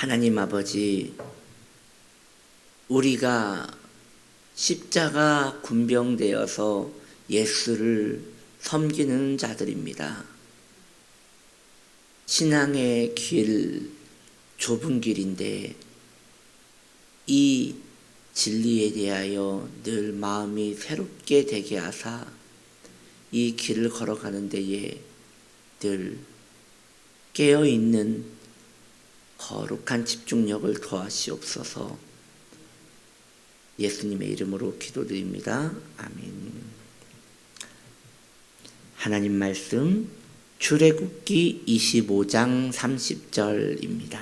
하나님 아버지, 우리가 십자가 군병되어서 예수를 섬기는 자들입니다. 신앙의 길, 좁은 길인데 이 진리에 대하여 늘 마음이 새롭게 되게 하사 이 길을 걸어가는 데에 늘 깨어있는 거룩한 집중력을 더하시옵소서. 예수님의 이름으로 기도드립니다. 아멘. 하나님 말씀 출애굽기 25장 30절입니다.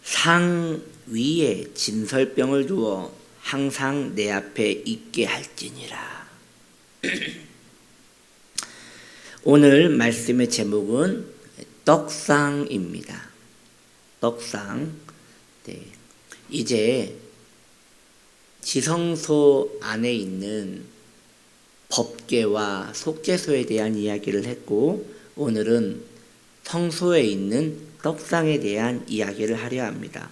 상 위에 진설병을 두어 항상 내 앞에 있게 할지니라. 오늘 말씀의 제목은 떡상입니다. 떡상. 네. 이제 지성소 안에 있는 법궤와 속죄소에 대한 이야기를 했고, 오늘은 성소에 있는 떡상에 대한 이야기를 하려 합니다.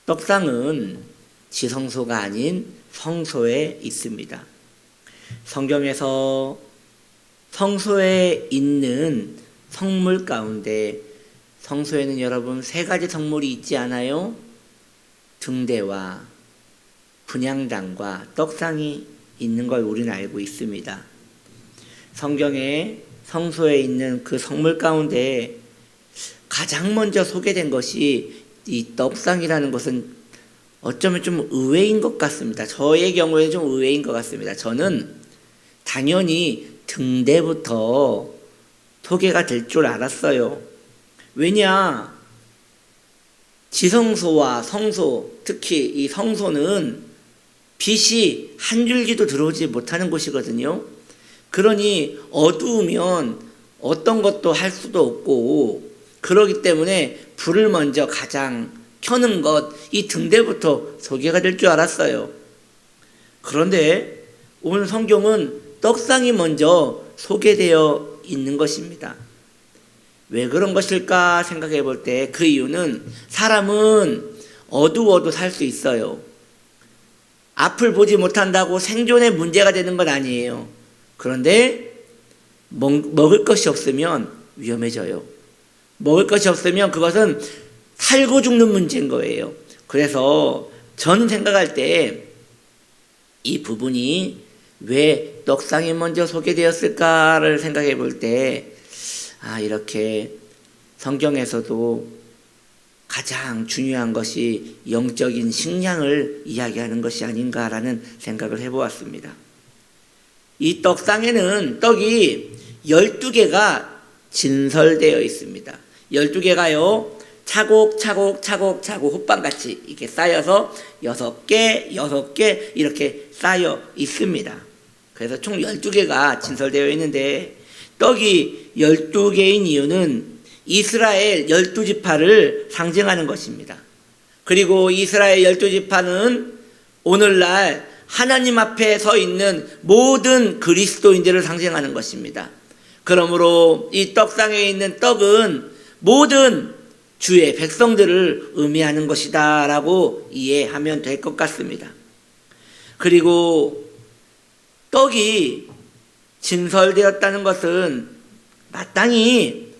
떡상은 지성소가 아닌 성소에 있습니다. 성경에서 성소에 있는 성물 가운데, 성소에는 여러분 세 가지 성물이 있지 않아요? 등대와 분향단과 떡상이 있는 걸 우리는 알고 있습니다. 성경에 성소에 있는 그 성물 가운데 가장 먼저 소개된 것이 이 떡상이라는 것은 어쩌면 좀 의외인 것 같습니다. 저의 경우에는 좀 의외인 것 같습니다. 저는 당연히 등대부터 소개가 될 줄 알았어요. 왜냐? 지성소와 성소, 특히 이 성소는 빛이 한 줄기도 들어오지 못하는 곳이거든요. 그러니 어두우면 어떤 것도 할 수도 없고, 그러기 때문에 불을 먼저 가장 켜는 것, 이 등대부터 소개가 될 줄 알았어요. 그런데 오늘 성경은 떡상이 먼저 소개되어 있는 것입니다. 왜 그런 것일까 생각해 볼 때 그 이유는, 사람은 어두워도 살 수 있어요. 앞을 보지 못한다고 생존에 문제가 되는 건 아니에요. 그런데 먹을 것이 없으면 위험해져요. 먹을 것이 없으면 그것은 살고 죽는 문제인 거예요. 그래서 저는 생각할 때 이 부분이 왜 떡상이 먼저 소개되었을까를 생각해 볼 때, 이렇게 성경에서도 가장 중요한 것이 영적인 식량을 이야기하는 것이 아닌가라는 생각을 해보았습니다. 이 떡상에는 떡이 12개가 진설되어 있습니다. 12개가요 차곡차곡 호빵같이 이렇게 쌓여서 6개 이렇게 쌓여 있습니다. 그래서 총 12개가 진설되어 있는데, 떡이 12개인 이유는 이스라엘 12지파를 상징하는 것입니다. 그리고 이스라엘 12지파는 오늘날 하나님 앞에 서 있는 모든 그리스도인들을 상징하는 것입니다. 그러므로 이 떡상에 있는 떡은 모든 주의 백성들을 의미하는 것이다 라고 이해하면 될 것 같습니다. 그리고 떡이 진설되었다는 것은 마땅히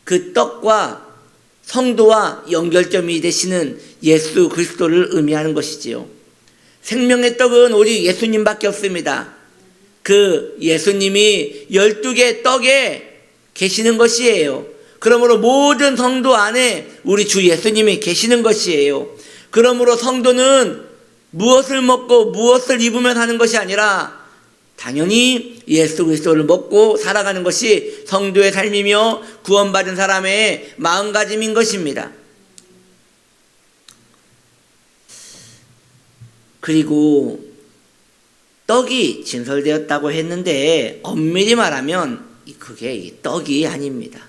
그 떡과 성도와 연결점이 되시는 예수 그리스도를 의미하는 것이지요. 생명의 떡은 오직 예수님밖에 없습니다. 그 예수님이 12개 떡에 계시는 것이에요. 그러므로 모든 성도 안에 우리 주 예수님이 계시는 것이에요. 그러므로 성도는 무엇을 먹고 무엇을 입으면 하는 것이 아니라 당연히 예수 그리스도를 먹고 살아가는 것이 성도의 삶이며 구원받은 사람의 마음가짐인 것입니다. 그리고 떡이 진설되었다고 했는데 엄밀히 말하면 그게 떡이 아닙니다.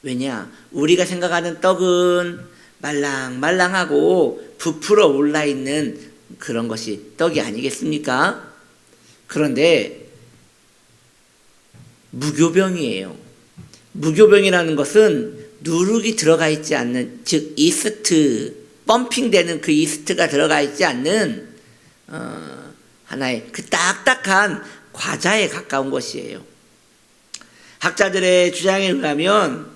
왜냐? 우리가 생각하는 떡은 말랑말랑하고 부풀어 올라있는 그런 것이 떡이 아니겠습니까? 그런데 무교병이에요. 무교병이라는 것은 누룩이 들어가 있지 않는, 즉 이스트, 펌핑되는 그 이스트가 들어가 있지 않는 하나의 그 딱딱한 과자에 가까운 것이에요. 학자들의 주장에 의하면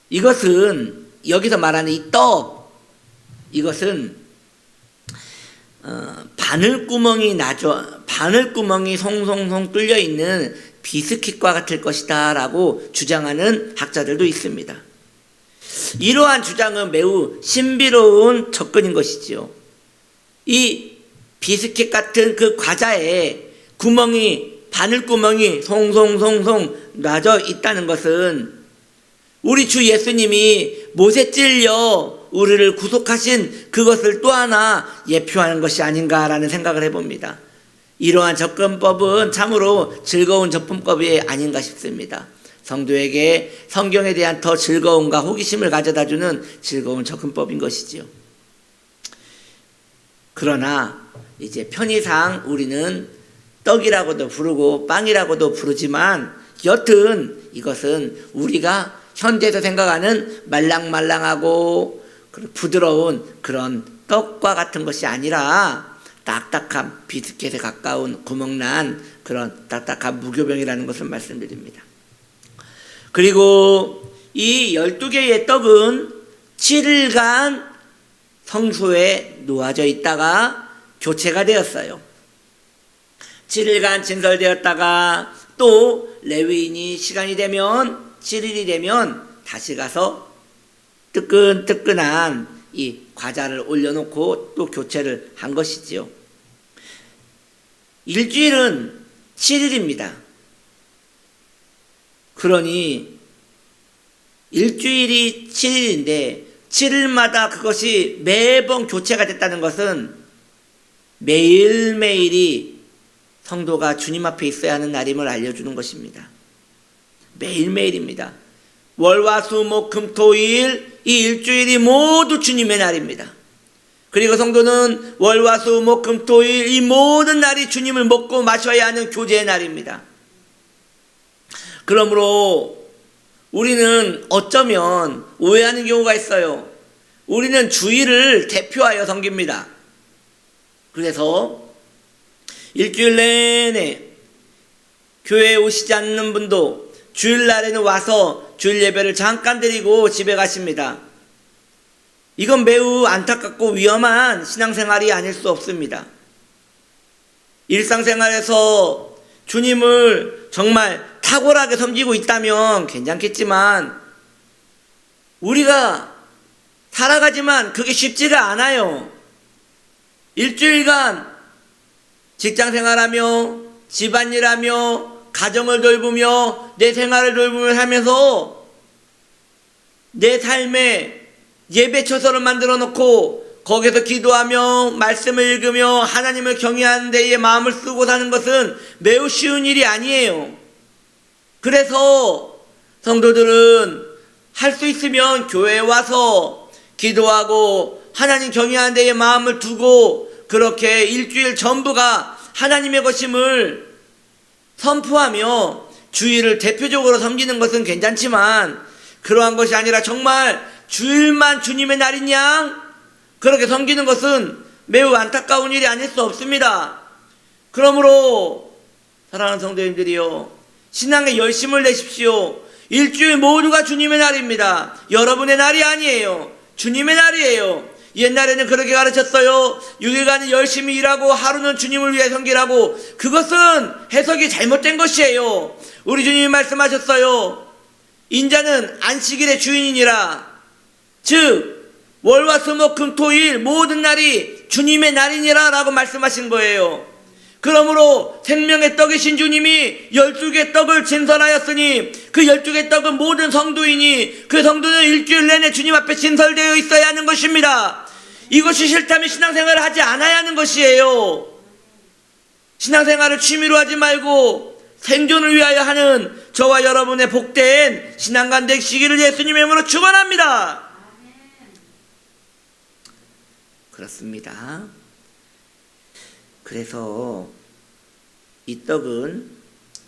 이것은, 여기서 말하는 이 떡, 이것은 바늘구멍이 나죠. 바늘구멍이 송송송 뚫려 있는 비스킷과 같을 것이다 라고 주장하는 학자들도 있습니다. 이러한 주장은 매우 신비로운 접근인 것이지요. 이 비스킷 같은 그 과자에 바늘구멍이 송송송송 놔져 있다는 것은 우리 주 예수님이 못에 찔려 우리를 구속하신 그것을 또 하나 예표하는 것이 아닌가라는 생각을 해봅니다. 이러한 접근법은 참으로 즐거운 접근법이 아닌가 싶습니다. 성도에게 성경에 대한 더 즐거움과 호기심을 가져다주는 즐거운 접근법인 것이지요. 그러나 이제 편의상 우리는 떡이라고도 부르고 빵이라고도 부르지만 여튼 이것은 우리가 현대에서 생각하는 말랑말랑하고 부드러운 그런 떡과 같은 것이 아니라 딱딱한 비스킷에 가까운 구멍난 그런 딱딱한 무교병이라는 것을 말씀드립니다. 그리고 이 12개의 떡은 7일간 성소에 놓아져 있다가 교체가 되었어요. 7일간 진설되었다가 또 레위인이 시간이 되면 7일이 되면 다시 가서 뜨끈뜨끈한 이 과자를 올려놓고 또 교체를 한 것이지요. 일주일은 7일입니다. 그러니 일주일이 7일인데 7일마다 그것이 매번 교체가 됐다는 것은 매일매일이 성도가 주님 앞에 있어야 하는 날임을 알려주는 것입니다. 매일매일입니다. 월화수목금토일 이 일주일이 모두 주님의 날입니다. 그리고 성도는 월화수목금토일 이 모든 날이 주님을 먹고 마셔야 하는 교제의 날입니다. 그러므로 우리는 어쩌면 오해하는 경우가 있어요. 우리는 주일을 대표하여 섬깁니다. 그래서 일주일 내내 교회에 오시지 않는 분도 주일날에는 와서 주일 예배를 잠깐 드리고 집에 가십니다. 이건 매우 안타깝고 위험한 신앙생활이 아닐 수 없습니다. 일상생활에서 주님을 정말 탁월하게 섬기고 있다면 괜찮겠지만 우리가 살아가지만 그게 쉽지가 않아요. 일주일간 직장생활하며 집안일하며 가정을 돌보며 내 생활을 돌보며 하면서 내 삶에 예배처소를 만들어 놓고 거기서 기도하며 말씀을 읽으며 하나님을 경외하는 데에 마음을 쓰고 사는 것은 매우 쉬운 일이 아니에요. 그래서 성도들은 할 수 있으면 교회에 와서 기도하고 하나님 경외하는 데에 마음을 두고 그렇게 일주일 전부가 하나님의 것임을 선포하며 주일을 대표적으로 섬기는 것은 괜찮지만 그러한 것이 아니라 정말 주일만 주님의 날인 양 그렇게 섬기는 것은 매우 안타까운 일이 아닐 수 없습니다. 그러므로 사랑하는 성도님들이요, 신앙에 열심을 내십시오. 일주일 모두가 주님의 날입니다. 여러분의 날이 아니에요. 주님의 날이에요. 옛날에는 그렇게 가르쳤어요. 6일간은 열심히 일하고 하루는 주님을 위해 섬기라고. 그것은 해석이 잘못된 것이에요. 우리 주님이 말씀하셨어요. 인자는 안식일의 주인이니라. 즉 월화수목금토일 모든 날이 주님의 날이니라 라고 말씀하신 거예요. 그러므로 생명의 떡이신 주님이 12개 떡을 진설하였으니 그 12개 떡은 모든 성도이니 그 성도는 일주일 내내 주님 앞에 진설되어 있어야 하는 것입니다. 이것이 싫다면 신앙생활을 하지 않아야 하는 것이에요. 신앙생활을 취미로 하지 말고 생존을 위하여 하는 저와 여러분의 복된 신앙관 되시기를 예수님의 이름으로 축원합니다. 그렇습니다. 그래서 이 떡은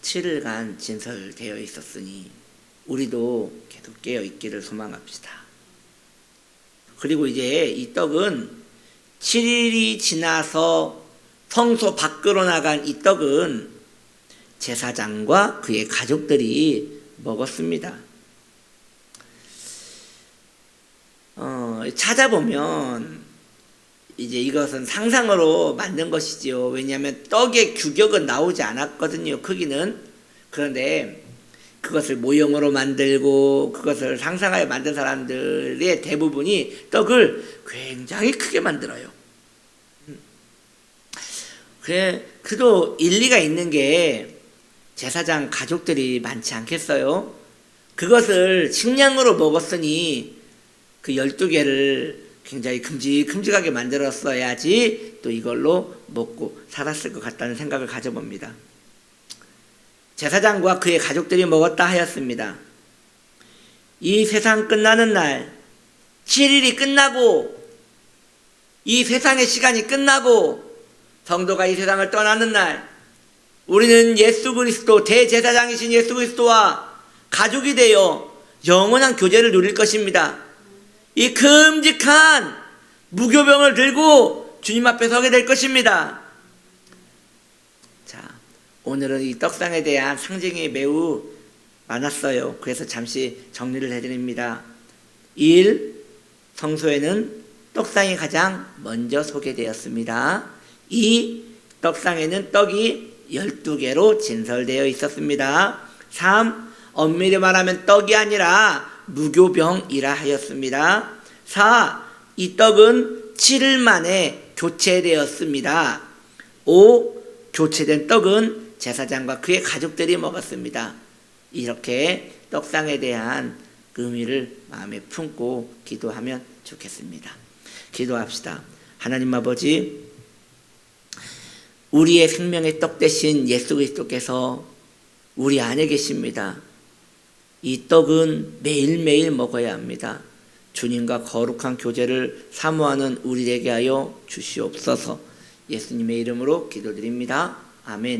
7일간 진설되어 있었으니 우리도 계속 깨어 있기를 소망합시다. 그리고 이제 이 떡은 7일이 지나서 성소 밖으로 나간 이 떡은 제사장과 그의 가족들이 먹었습니다. 찾아보면 이제 이것은 상상으로 만든 것이지요. 왜냐하면 떡의 규격은 나오지 않았거든요. 크기는. 그런데 그것을 모형으로 만들고 그것을 상상하여 만든 사람들의 대부분이 떡을 굉장히 크게 만들어요. 그래도 일리가 있는 게 제사장 가족들이 많지 않겠어요? 그것을 식량으로 먹었으니 그 12개를 굉장히 큼직큼직하게 만들었어야지 또 이걸로 먹고 살았을 것 같다는 생각을 가져봅니다. 제사장과 그의 가족들이 먹었다 하였습니다. 이 세상 끝나는 날 7일이 끝나고 이 세상의 시간이 끝나고 성도가 이 세상을 떠나는 날 우리는 예수 그리스도 대제사장이신 예수 그리스도와 가족이 되어 영원한 교제를 누릴 것입니다. 이 큼직한 무교병을 들고 주님 앞에 서게 될 것입니다. 자, 오늘은 이 떡상에 대한 상징이 매우 많았어요. 그래서 잠시 정리를 해드립니다. 1. 성소에는 떡상이 가장 먼저 소개되었습니다. 2. 떡상에는 떡이 12개로 진설되어 있었습니다. 3. 엄밀히 말하면 떡이 아니라 무교병이라 하였습니다. 4. 이 떡은 7일 만에 교체되었습니다. 5. 교체된 떡은 제사장과 그의 가족들이 먹었습니다. 이렇게 떡상에 대한 의미를 마음에 품고 기도하면 좋겠습니다. 기도합시다. 하나님 아버지, 우리의 생명의 떡 대신 예수 그리스도께서 우리 안에 계십니다. 이 떡은 매일매일 먹어야 합니다. 주님과 거룩한 교제를 사모하는 우리에게 하여 주시옵소서. 예수님의 이름으로 기도드립니다. 아멘.